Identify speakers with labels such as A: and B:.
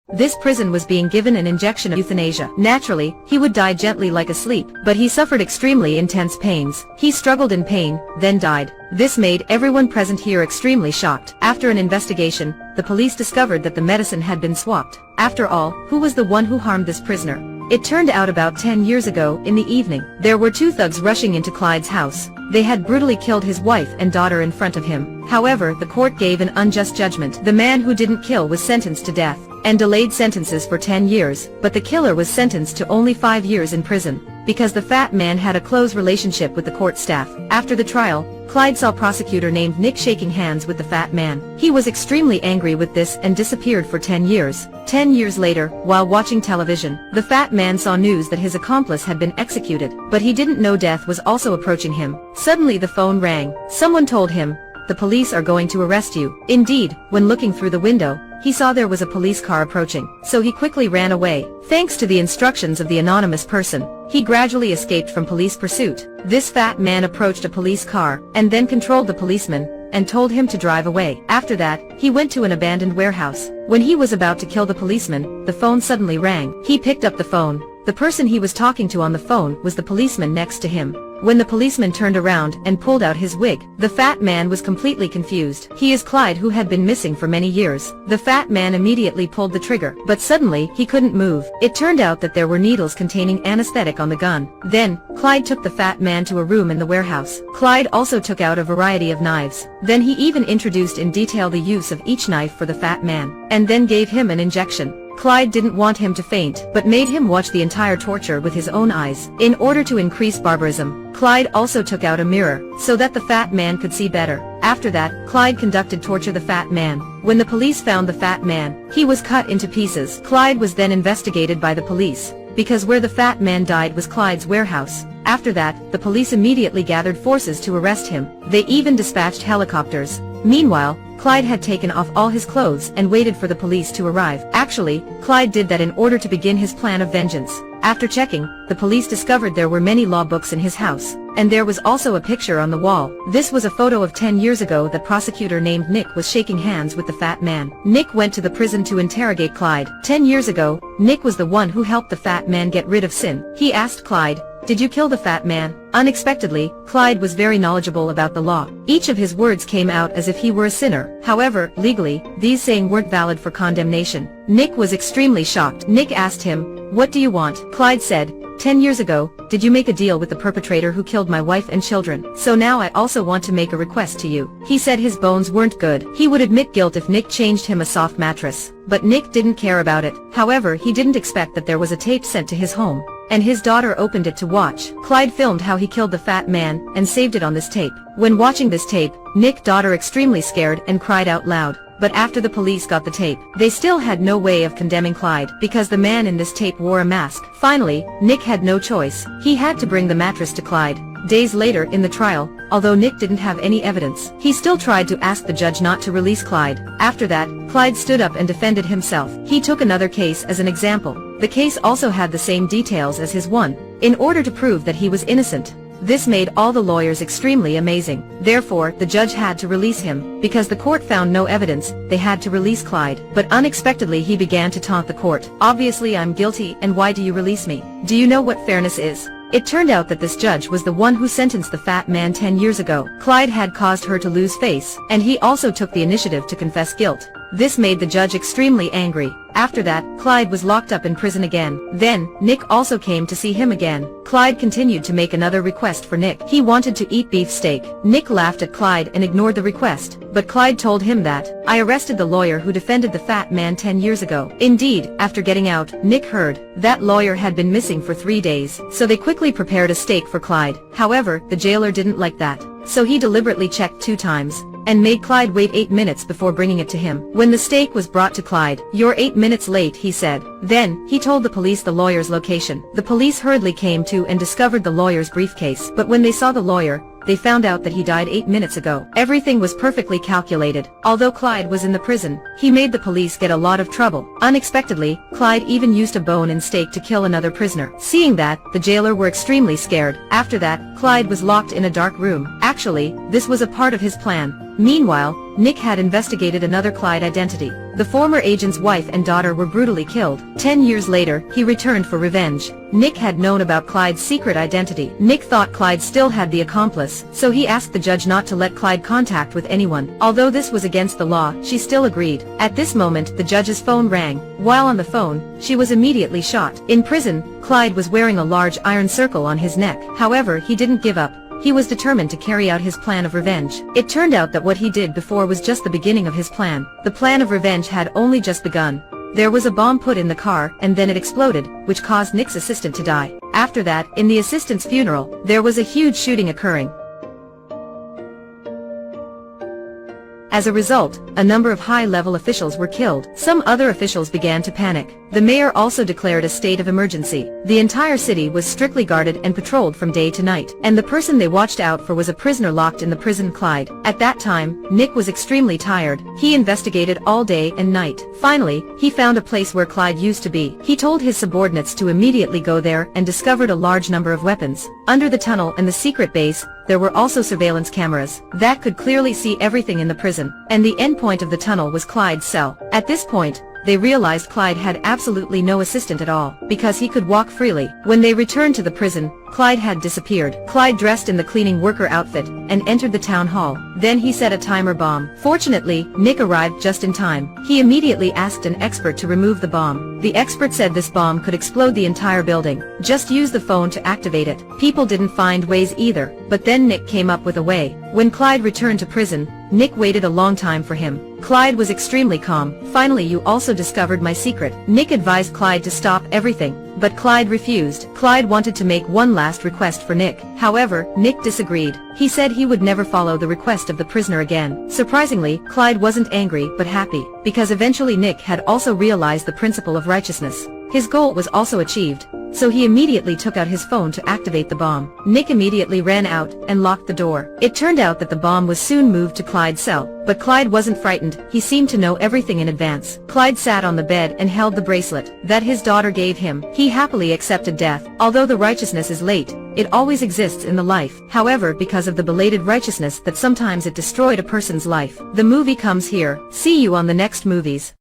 A: This prison was being given an injection of euthanasia. Naturally, he would die gently like asleep, but he suffered extremely intense pains. He struggled in pain, then died. This made everyone present here extremely shocked. After an investigation, the police discovered that the medicine had been swapped. After all, who was the one who harmed this prisoner? It turned out about 10 years ago, in the evening, there were two thugs rushing into Clyde's house. They had brutally killed his wife and daughter in front of him. However, the court gave an unjust judgment. The man who didn't kill was sentenced to death, and delayed sentences for 10 years, but the killer was sentenced to only 5 years in prison, because the fat man had a close relationship with the court staff. After the trial, Clyde saw prosecutor named Nick shaking hands with the fat man. He was extremely angry with this and disappeared for 10 years. 10 years later, while watching television, the fat man saw news that his accomplice had been executed, but he didn't know death was also approaching him. Suddenly the phone rang. Someone told him, "The police are going to arrest you." Indeed, when looking through the window, he saw there was a police car approaching, so he quickly ran away. Thanks to the instructions of the anonymous person, he gradually escaped from police pursuit. This fat man approached a police car, and then controlled the policeman, and told him to drive away. After that, he went to an abandoned warehouse. When he was about to kill the policeman, the phone suddenly rang. He picked up the phone. The person he was talking to on the phone was the policeman next to him. When the policeman turned around and pulled out his wig, the fat man was completely confused. He is Clyde, who had been missing for many years. The fat man immediately pulled the trigger, but suddenly he couldn't move. It turned out that there were needles containing anesthetic on the gun. Then, Clyde took the fat man to a room in the warehouse. Clyde also took out a variety of knives. Then he even introduced in detail the use of each knife for the fat man, and then gave him an injection. Clyde didn't want him to faint, but made him watch the entire torture with his own eyes. In order to increase barbarism, Clyde also took out a mirror, so that the fat man could see better. After that, Clyde conducted torture the fat man. When the police found the fat man, he was cut into pieces. Clyde was then investigated by the police, because where the fat man died was Clyde's warehouse. After that, the police immediately gathered forces to arrest him. They even dispatched helicopters. Meanwhile, Clyde had taken off all his clothes and waited for the police to arrive. Actually, Clyde did that in order to begin his plan of vengeance. After checking, the police discovered there were many law books in his house, and there was also a picture on the wall. This was a photo of 10 years ago that prosecutor named Nick was shaking hands with the fat man. Nick went to the prison to interrogate Clyde. 10 years ago, Nick was the one who helped the fat man get rid of sin. He asked Clyde, "Did you kill the fat man?" Unexpectedly, Clyde was very knowledgeable about the law. Each of his words came out as if he were a sinner. However, legally, these sayings weren't valid for condemnation. Nick was extremely shocked. Nick asked him, "What do you want?" Clyde said, 10 years ago, did you make a deal with the perpetrator who killed my wife and children? So now I also want to make a request to you." He said his bones weren't good. He would admit guilt if Nick changed him a soft mattress. But Nick didn't care about it. However, he didn't expect that there was a tape sent to his home, and his daughter opened it to watch. Clyde filmed how he killed the fat man, and saved it on this tape. When watching this tape, Nick's daughter extremely scared and cried out loud. But after the police got the tape, they still had no way of condemning Clyde, because the man in this tape wore a mask. Finally, Nick had no choice. He had to bring the mattress to Clyde. Days later in the trial, although Nick didn't have any evidence, he still tried to ask the judge not to release Clyde. After that, Clyde stood up and defended himself. He took another case as an example. The case also had the same details as his one, in order to prove that he was innocent. This made all the lawyers extremely amazing. Therefore, the judge had to release him. Because the court found no evidence, they had to release Clyde. But unexpectedly he began to taunt the court. "Obviously I'm guilty, and why do you release me? Do you know what fairness is?" It turned out that this judge was the one who sentenced the fat man 10 years ago. Clyde had caused her to lose face, and he also took the initiative to confess guilt. This made the judge extremely angry. After that, Clyde was locked up in prison again. Then, Nick also came to see him again. Clyde continued to make another request for Nick. He wanted to eat beef steak. Nick laughed at Clyde and ignored the request, but Clyde told him that, "I arrested the lawyer who defended the fat man 10 years ago." Indeed, after getting out, Nick heard that lawyer had been missing for 3 days, so they quickly prepared a steak for Clyde. However, the jailer didn't like that, so he deliberately checked 2 times, and made Clyde wait 8 minutes before bringing it to him. When the steak was brought to Clyde, "You're 8 minutes late," he said. Then, he told the police the lawyer's location. The police hurriedly came to and discovered the lawyer's briefcase. But when they saw the lawyer, they found out that he died 8 minutes ago. Everything was perfectly calculated. Although Clyde was in the prison, he made the police get a lot of trouble. Unexpectedly, Clyde even used a bone and steak to kill another prisoner. Seeing that, the jailer were extremely scared. After that, Clyde was locked in a dark room. Actually, this was a part of his plan. Meanwhile, Nick had investigated another Clyde identity. The former agent's wife and daughter were brutally killed. 10 years later, he returned for revenge. Nick had known about Clyde's secret identity. Nick thought Clyde still had the accomplice, so he asked the judge not to let Clyde contact with anyone. Although this was against the law, she still agreed. At this moment, the judge's phone rang. While on the phone, she was immediately shot. In prison, Clyde was wearing a large iron circle on his neck. However, he didn't give up. He was determined to carry out his plan of revenge. It turned out that what he did before was just the beginning of his plan. The plan of revenge had only just begun. There was a bomb put in the car, and then it exploded, which caused Nick's assistant to die. After that, in the assistant's funeral, there was a huge shooting occurring. As a result, a number of high-level officials were killed. Some other officials began to panic. The mayor also declared a state of emergency. The entire city was strictly guarded and patrolled from day to night, and the person they watched out for was a prisoner locked in the prison, Clyde. At that time, Nick was extremely tired. He investigated all day and night. Finally, he found a place where Clyde used to be. He told his subordinates to immediately go there and discovered a large number of weapons. Under the tunnel and the secret base, there were also surveillance cameras that could clearly see everything in the prison, and the endpoint of the tunnel was Clyde's cell. At this point, they realized Clyde had absolutely no assistant at all, because he could walk freely. When they returned to the prison, Clyde had disappeared. Clyde dressed in the cleaning worker outfit and entered the town hall. Then he set a timer bomb. Fortunately, Nick arrived just in time. He immediately asked an expert to remove the bomb. The expert said this bomb could explode the entire building. Just use the phone to activate it. People didn't find ways either, but then Nick came up with a way. When Clyde returned to prison, Nick waited a long time for him. Clyde was extremely calm. Finally, you also discovered my secret. Nick advised Clyde to stop everything, but Clyde refused. Clyde wanted to make one last request for Nick. However, Nick disagreed. He said he would never follow the request of the prisoner again. Surprisingly, Clyde wasn't angry but happy, because eventually Nick had also realized the principle of righteousness. His goal was also achieved, so he immediately took out his phone to activate the bomb. Nick immediately ran out and locked the door. It turned out that the bomb was soon moved to Clyde's cell, but Clyde wasn't frightened. He seemed to know everything in advance. Clyde sat on the bed and held the bracelet that his daughter gave him. He happily accepted death. Although the righteousness is late, it always exists in the life. However, because of the belated righteousness that sometimes it destroyed a person's life. The movie comes here. See you on the next movies.